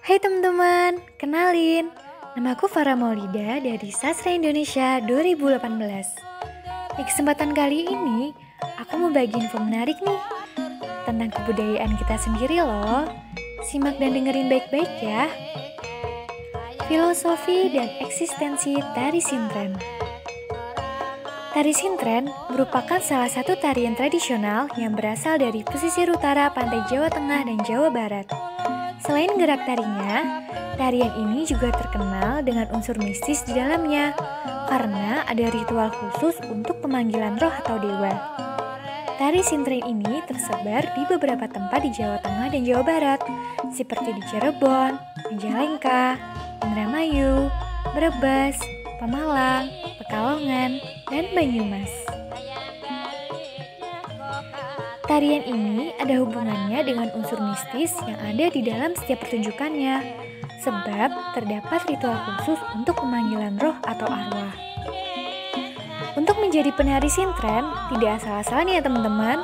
Hai teman-teman, kenalin. Namaku Farah Maulida dari Sastra Indonesia 2018. Di kesempatan kali ini, aku mau bagi info menarik nih tentang kebudayaan kita sendiri loh. Simak dan dengerin baik-baik ya. Filosofi dan eksistensi tari sintren. Tari sintren merupakan salah satu tarian tradisional yang berasal dari pesisir utara pantai Jawa Tengah dan Jawa Barat. Selain gerak tarinya, tarian ini juga terkenal dengan unsur mistis di dalamnya karena ada ritual khusus untuk pemanggilan roh atau dewa. Tari sintren ini tersebar di beberapa tempat di Jawa Tengah dan Jawa Barat, seperti di Cirebon, Majalengka, Indramayu, Brebes, Pemalang, Pekalongan, dan Banyumas. Tarian ini ada hubungannya dengan unsur mistis yang ada di dalam setiap pertunjukannya, sebab terdapat ritual khusus untuk pemanggilan roh atau arwah. Untuk menjadi penari sintren, tidak asal-asalan ya teman-teman.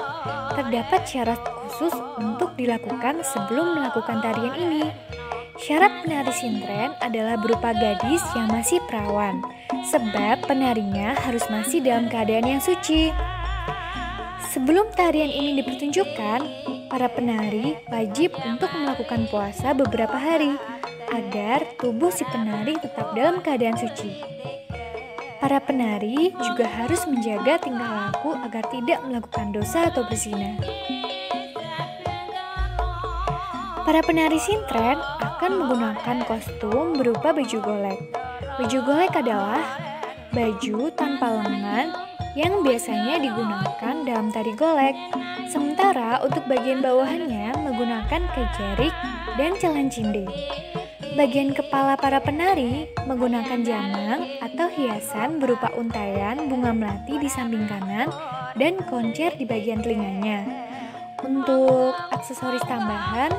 Terdapat syarat khusus untuk dilakukan sebelum melakukan tarian ini. Syarat penari sintren adalah berupa gadis yang masih perawan, sebab penarinya harus masih dalam keadaan yang suci. Sebelum tarian ini dipertunjukkan, para penari wajib untuk melakukan puasa beberapa hari agar tubuh si penari tetap dalam keadaan suci. Para penari juga harus menjaga tingkah laku agar tidak melakukan dosa atau berzina. Para penari sintren akan menggunakan kostum berupa baju golek. Baju golek adalah baju tanpa lengan yang biasanya digunakan dalam tari golek. Sementara untuk bagian bawahannya menggunakan kejarik dan celan cinde. Bagian kepala para penari menggunakan jamang atau hiasan berupa untayan bunga melati di samping kanan dan koncer di bagian telinganya. Untuk aksesoris tambahan,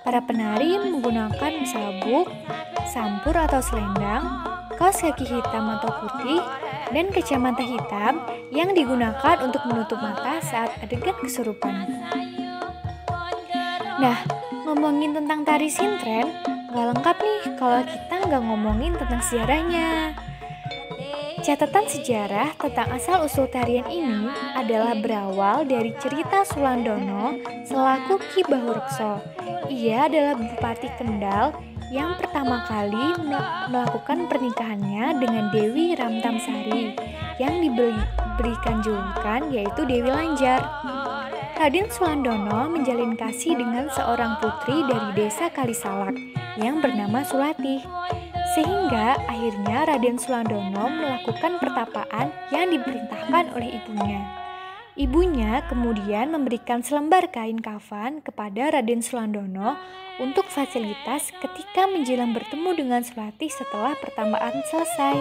para penari menggunakan sabuk, sampur atau selendang, kaos kaki hitam atau putih, dan kacamata hitam yang digunakan untuk menutup mata saat adegan kesurupan. Nah, ngomongin tentang tari sintren, gak lengkap nih kalau kita gak ngomongin tentang sejarahnya. Catatan sejarah tentang asal-usul tarian ini adalah berawal dari cerita Sulandono selaku Ki Bahurekso. Ia adalah Bupati Kendal yang pertama kali melakukan pernikahannya dengan Dewi Ramtamsari yang diberikan julukan yaitu Dewi Lanjar. Raden Sulandono menjalin kasih dengan seorang putri dari desa Kalisalak yang bernama Sulati. Sehingga akhirnya Raden Sulandono melakukan pertapaan yang diperintahkan oleh ibunya. Ibunya kemudian memberikan selembar kain kafan kepada Raden Sulandono untuk fasilitas ketika menjelang bertemu dengan Sulati setelah pertapaan selesai.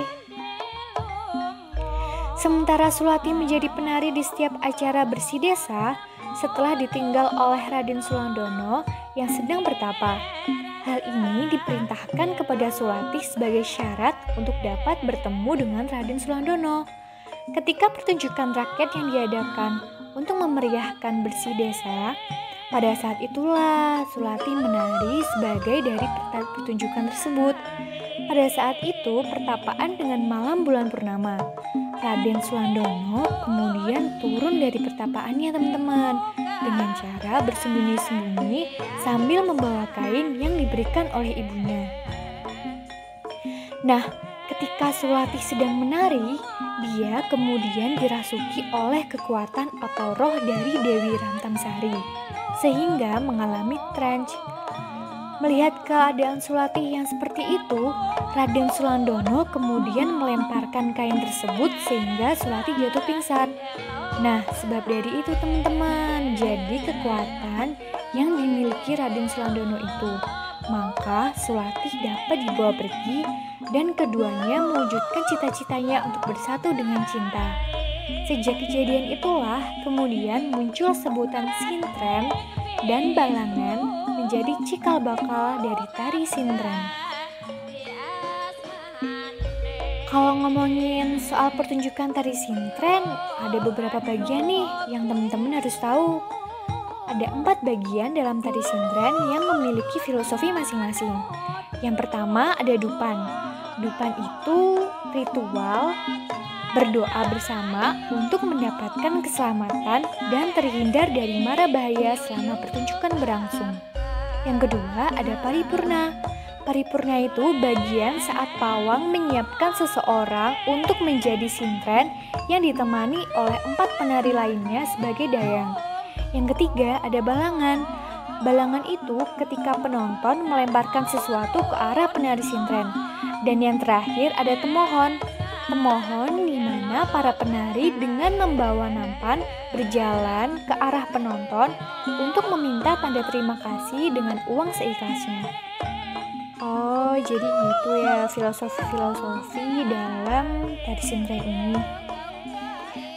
Sementara Sulati menjadi penari di setiap acara bersih desa setelah ditinggal oleh Raden Sulandono yang sedang bertapa. Hal ini diperintahkan kepada Sulati sebagai syarat untuk dapat bertemu dengan Raden Sulandono. Ketika pertunjukan rakyat yang diadakan untuk memeriahkan bersih desa, pada saat itulah Sulati menari sebagai dari pertunjukan tersebut. Pada saat itu pertapaan dengan malam bulan purnama. Raden Sulandono kemudian turun dari pertapaannya teman-teman dengan cara bersembunyi-sembunyi sambil membawa kain yang diberikan oleh ibunya. Nah, ketika Sulati sedang menari, dia kemudian dirasuki oleh kekuatan atau roh dari Dewi Ramtamsari, sehingga mengalami trance. Melihat keadaan Sulati yang seperti itu, Raden Sulandono kemudian melemparkan kain tersebut sehingga Sulati jatuh pingsan. Nah, sebab dari itu teman-teman, jadi kekuatan yang dimiliki Raden Sulandono itu, maka Sulati dapat dibawa pergi dan keduanya mewujudkan cita-citanya untuk bersatu dengan cinta. Sejak kejadian itulah kemudian muncul sebutan sintren dan balangan menjadi cikal bakal dari tari sintren. Kalau ngomongin soal pertunjukan tari sintren, ada beberapa bagian nih yang teman-teman harus tahu. ada 4 bagian dalam tari sintren yang memiliki filosofi masing-masing. Yang pertama ada dupan. Dupan itu ritual berdoa bersama untuk mendapatkan keselamatan dan terhindar dari mara bahaya selama pertunjukan berlangsung. Yang kedua ada paripurna. Paripurna itu bagian saat pawang menyiapkan seseorang untuk menjadi sintren yang ditemani oleh 4 penari lainnya sebagai dayang. Yang ketiga ada balangan. Balangan itu ketika penonton melemparkan sesuatu ke arah penari sintren. Dan yang terakhir ada temohon. Temohon di mana para penari dengan membawa nampan berjalan ke arah penonton untuk meminta tanda terima kasih dengan uang seikhlasnya. Oh, jadi gitu ya filosofi-filosofi dalam tari sintren ini.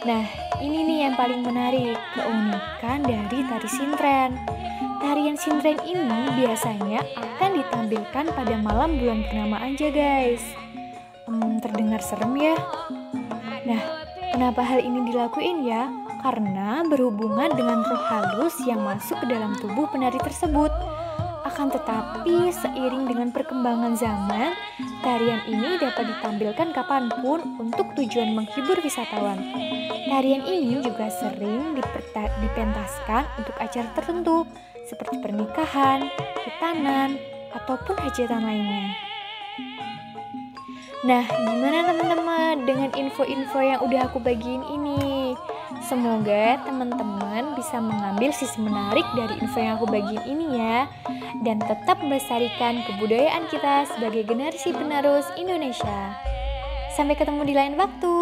Nah, ini nih yang paling menarik, keunikan dari tari sintren. Tarian sintren ini biasanya akan ditampilkan pada malam bulan purnama aja, guys. Terdengar serem ya? Nah, kenapa hal ini dilakuin ya? Karena berhubungan dengan roh halus yang masuk ke dalam tubuh penari tersebut. Akan tetapi, seiring dengan perkembangan zaman, tarian ini dapat ditampilkan kapanpun untuk tujuan menghibur wisatawan. Tarian ini juga sering dipentaskan untuk acara tertentu, seperti pernikahan, khitanan, ataupun hajatan lainnya. Nah, gimana teman-teman dengan info-info yang udah aku bagiin ini? Semoga teman-teman bisa mengambil sisi menarik dari info yang aku bagiin ini ya. Dan tetap melestarikan kebudayaan kita sebagai generasi penerus Indonesia. Sampai ketemu di lain waktu.